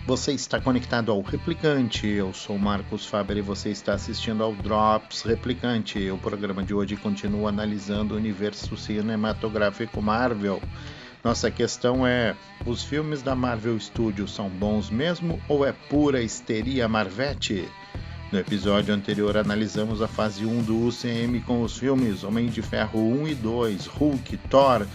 Você está conectado ao Replicante, eu sou Marcos Faber e você está assistindo ao Drops Replicante. O programa de hoje continua analisando o universo cinematográfico Marvel. Nossa questão é, os filmes da Marvel Studios são bons mesmo ou é pura histeria Marvete? No episódio anterior analisamos a fase 1 do UCM com os filmes Homem de Ferro 1 e 2, Hulk, Thor,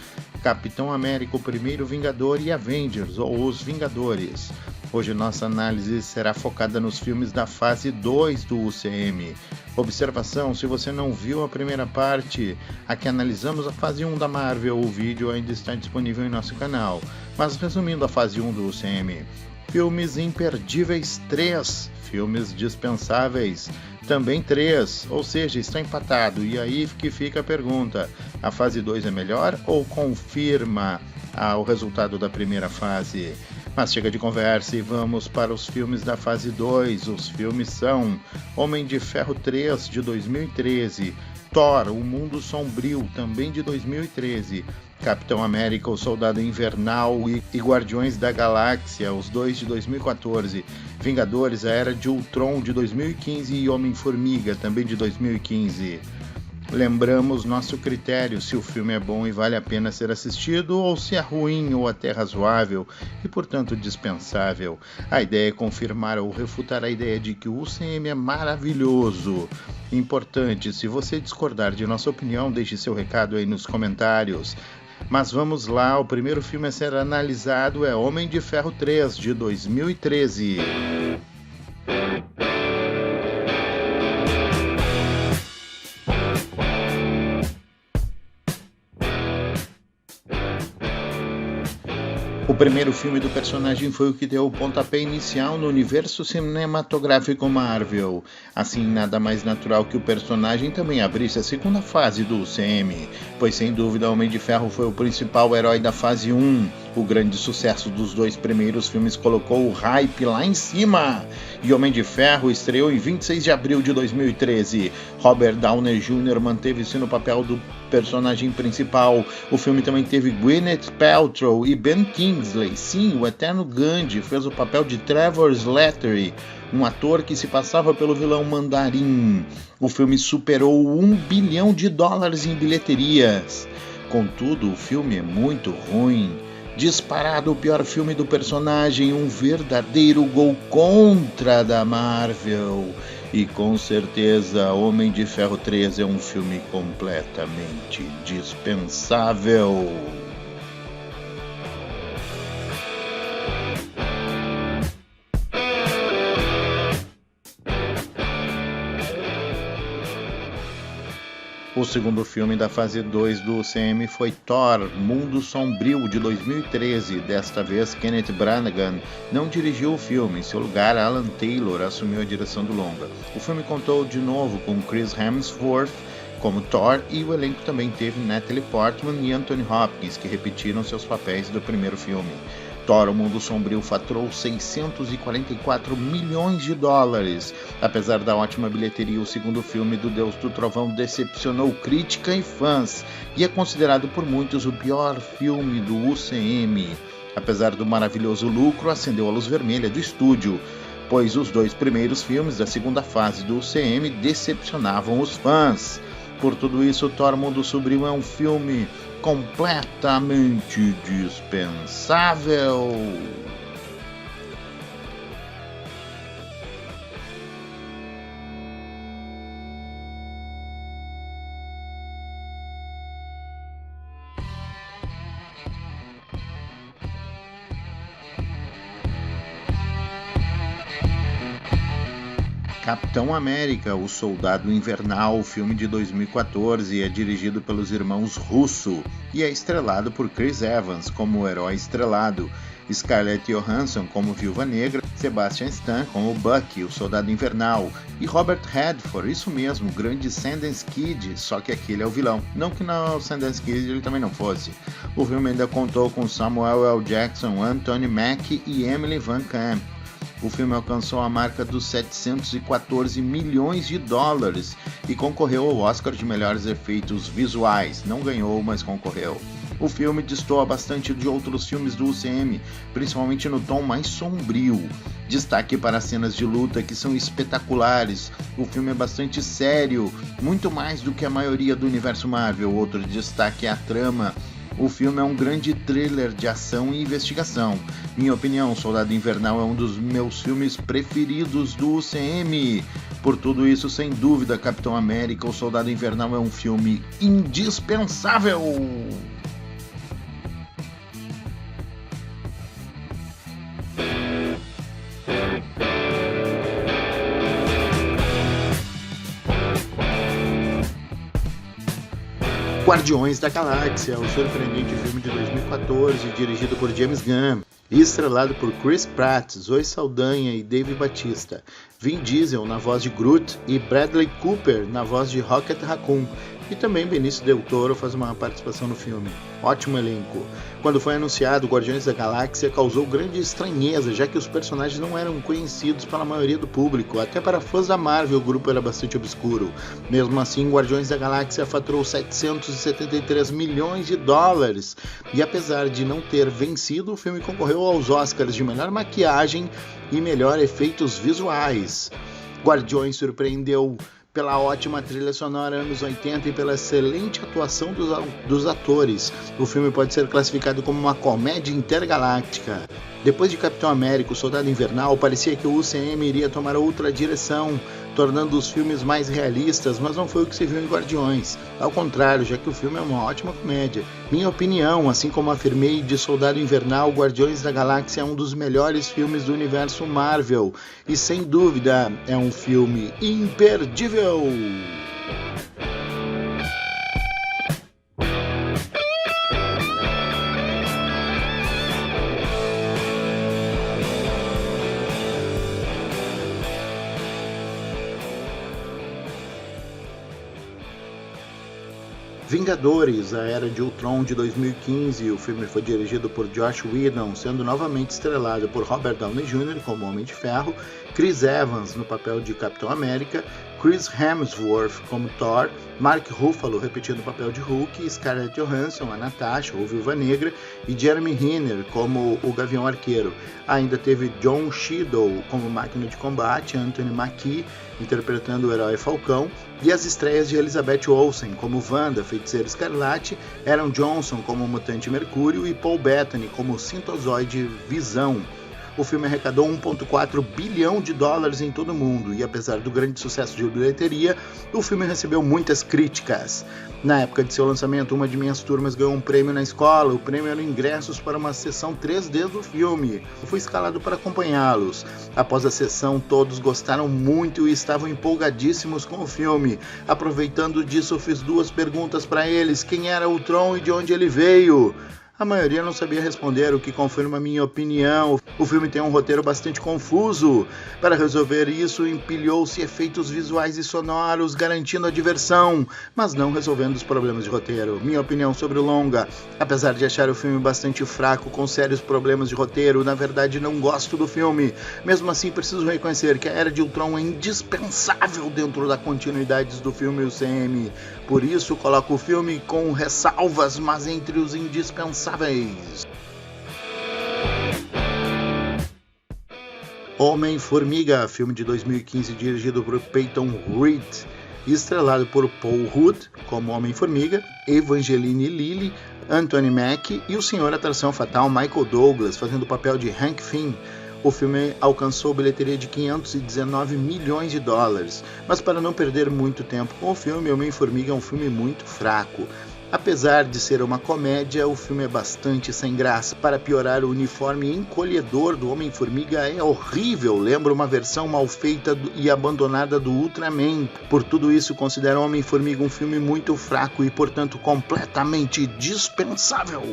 Capitão América, o Primeiro Vingador e Avengers, ou Os Vingadores. Hoje nossa análise será focada nos filmes da fase 2 do UCM. Observação, se você não viu a primeira parte, aqui analisamos a fase 1 da Marvel, o vídeo ainda está disponível em nosso canal. Mas resumindo a fase 1 do UCM, filmes imperdíveis 3, filmes dispensáveis também 3, ou seja, está empatado. E aí que fica a pergunta, a fase 2 é melhor ou confirma o resultado da primeira fase? Mas chega de conversa e vamos para os filmes da fase 2. Os filmes são Homem de Ferro 3, de 2013, Thor, O Mundo Sombrio, também de 2013, Capitão América, o Soldado Invernal e Guardiões da Galáxia, os dois de 2014, Vingadores, a Era de Ultron, de 2015 e Homem-Formiga, também de 2015. Lembramos nosso critério, se o filme é bom e vale a pena ser assistido ou se é ruim ou até razoável e, portanto, dispensável. A ideia é confirmar ou refutar a ideia de que o UCM é maravilhoso. Importante, se você discordar de nossa opinião, deixe seu recado aí nos comentários. Mas vamos lá, o primeiro filme a ser analisado é Homem de Ferro 3, de 2013. O primeiro filme do personagem foi o que deu o pontapé inicial no universo cinematográfico Marvel. Assim, nada mais natural que o personagem também abrisse a segunda fase do UCM, pois sem dúvida Homem de Ferro foi o principal herói da fase 1. O grande sucesso dos dois primeiros filmes colocou o hype lá em cima. E Homem de Ferro estreou em 26 de abril de 2013. Robert Downey Jr. manteve-se no papel do personagem principal. O filme também teve Gwyneth Paltrow e Ben Kingsley. Sim, o eterno Gandhi fez o papel de Trevor Slattery, um ator que se passava pelo vilão Mandarim. O filme superou $1 bilhão em bilheterias. Contudo, o filme é muito ruim. Disparado o pior filme do personagem, um verdadeiro gol contra da Marvel. E com certeza, Homem de Ferro 3 é um filme completamente dispensável. O segundo filme da fase 2 do UCM foi Thor, Mundo Sombrio, de 2013. Desta vez, Kenneth Branagh não dirigiu o filme. Em seu lugar, Alan Taylor assumiu a direção do longa. O filme contou de novo com Chris Hemsworth como Thor e o elenco também teve Natalie Portman e Anthony Hopkins, que repetiram seus papéis do primeiro filme. Thor, O Mundo Sombrio faturou $644 milhões. Apesar da ótima bilheteria, o segundo filme do Deus do Trovão decepcionou crítica e fãs e é considerado por muitos o pior filme do UCM. Apesar do maravilhoso lucro, acendeu a luz vermelha do estúdio, pois os dois primeiros filmes da segunda fase do UCM decepcionavam os fãs. Por tudo isso, Thor, Mundo Sombrio é um filme completamente dispensável. Capitão América, o Soldado Invernal, filme de 2014, é dirigido pelos irmãos Russo e é estrelado por Chris Evans como o herói estrelado, Scarlett Johansson como Viúva Negra, Sebastian Stan como Bucky, o Soldado Invernal, e Robert Redford, isso mesmo, o grande Sundance Kid, só que aquele é o vilão. Não que no Sundance Kid ele também não fosse. O filme ainda contou com Samuel L. Jackson, Anthony Mackie e Emily Van Camp. O filme alcançou a marca dos $714 milhões e concorreu ao Oscar de melhores efeitos visuais. Não ganhou, mas concorreu. O filme destoa bastante de outros filmes do UCM, principalmente no tom mais sombrio. Destaque para as cenas de luta, que são espetaculares. O filme é bastante sério, muito mais do que a maioria do universo Marvel. Outro destaque é a trama. O filme é um grande thriller de ação e investigação. Minha opinião, Soldado Invernal é um dos meus filmes preferidos do UCM. Por tudo isso, sem dúvida, Capitão América, o Soldado Invernal é um filme indispensável. Guardiões da Galáxia, o surpreendente filme de 2014, dirigido por James Gunn e estrelado por Chris Pratt, Zoe Saldanha e Dave Bautista, Vin Diesel na voz de Groot e Bradley Cooper na voz de Rocket Raccoon, e também Benício Del Toro faz uma participação no filme. Ótimo elenco. Quando foi anunciado, Guardiões da Galáxia causou grande estranheza, já que os personagens não eram conhecidos pela maioria do público. Até para fãs da Marvel, o grupo era bastante obscuro. Mesmo assim, Guardiões da Galáxia faturou 773 milhões de dólares. E apesar de não ter vencido, o filme concorreu aos Oscars de melhor maquiagem e melhor efeitos visuais. Guardiões surpreendeu pela ótima trilha sonora anos 80 e pela excelente atuação dos atores. O filme pode ser classificado como uma comédia intergaláctica. Depois de Capitão América, o Soldado Invernal, parecia que o UCM iria tomar outra direção, tornando os filmes mais realistas, mas não foi o que se viu em Guardiões. Ao contrário, já que o filme é uma ótima comédia. Minha opinião, assim como afirmei de Soldado Invernal, Guardiões da Galáxia é um dos melhores filmes do universo Marvel. E sem dúvida, é um filme imperdível! Vingadores, a Era de Ultron de 2015, o filme foi dirigido por Joss Whedon, sendo novamente estrelado por Robert Downey Jr. como Homem de Ferro, Chris Evans no papel de Capitão América, Chris Hemsworth como Thor, Mark Ruffalo repetindo o papel de Hulk, Scarlett Johansson, a Natasha, ou Viúva Negra, e Jeremy Renner como o Gavião Arqueiro. Ainda teve John Cheadle como Máquina de Combate, Anthony Mackie interpretando o Herói Falcão, e as estreias de Elizabeth Olsen como Wanda, Feiticeira Escarlate, Aaron Johnson como Mutante Mercúrio e Paul Bettany como Sintozoide Visão. O filme arrecadou 1,4 bilhão de dólares em todo o mundo e, apesar do grande sucesso de bilheteria, o filme recebeu muitas críticas. Na época de seu lançamento, uma de minhas turmas ganhou um prêmio na escola. O prêmio era ingressos para uma sessão 3D do filme. Eu fui escalado para acompanhá-los. Após a sessão, todos gostaram muito e estavam empolgadíssimos com o filme. Aproveitando disso, eu fiz 2 perguntas para eles: quem era o Tron e de onde ele veio? A maioria não sabia responder, o que confirma minha opinião. O filme tem um roteiro bastante confuso. Para resolver isso, empilhou-se efeitos visuais e sonoros, garantindo a diversão, mas não resolvendo os problemas de roteiro. Minha opinião sobre o longa: apesar de achar o filme bastante fraco, com sérios problemas de roteiro, na verdade não gosto do filme. Mesmo assim, preciso reconhecer que a Era de Ultron é indispensável dentro da continuidade do filme UCM. Por isso, coloco o filme com ressalvas, mas entre os indispensáveis. Homem-Formiga, filme de 2015 dirigido por Peyton Reed e estrelado por Paul Rudd como Homem-Formiga, Evangeline Lilly, Anthony Mackie e o senhor atração fatal Michael Douglas fazendo o papel de Hank Pym. O filme alcançou bilheteria de 519 milhões de dólares, mas para não perder muito tempo com o filme, Homem-Formiga é um filme muito fraco. Apesar de ser uma comédia, o filme é bastante sem graça. Para piorar, o uniforme encolhedor do Homem-Formiga é horrível, lembra uma versão mal feita e abandonada do Ultraman. Por tudo isso, considero Homem-Formiga um filme muito fraco e, portanto, completamente dispensável.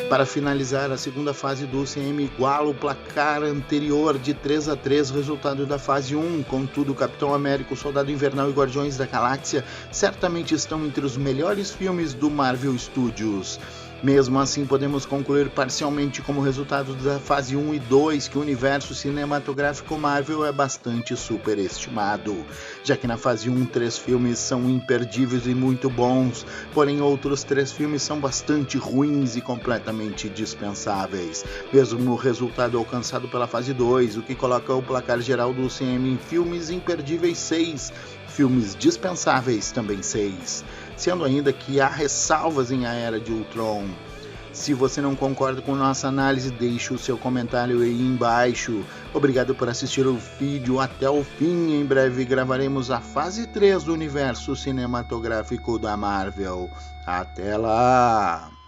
Para finalizar, a segunda fase do UCM iguala o placar anterior de 3-3, resultado da fase 1. Contudo, Capitão América, o Soldado Invernal e Guardiões da Galáxia certamente estão entre os melhores filmes do Marvel Studios. Mesmo assim, podemos concluir parcialmente como resultado da fase 1 e 2 que o universo cinematográfico Marvel é bastante superestimado, já que na fase 1 3 filmes são imperdíveis e muito bons, porém outros 3 filmes são bastante ruins e completamente dispensáveis, mesmo o resultado alcançado pela fase 2, o que coloca o placar geral do CM em filmes imperdíveis 6, filmes dispensáveis também 6, sendo ainda que há ressalvas em A Era de Ultron. Se você não concorda com nossa análise, deixe o seu comentário aí embaixo. Obrigado por assistir o vídeo até o fim. Em breve gravaremos a fase 3 do universo cinematográfico da Marvel. Até lá!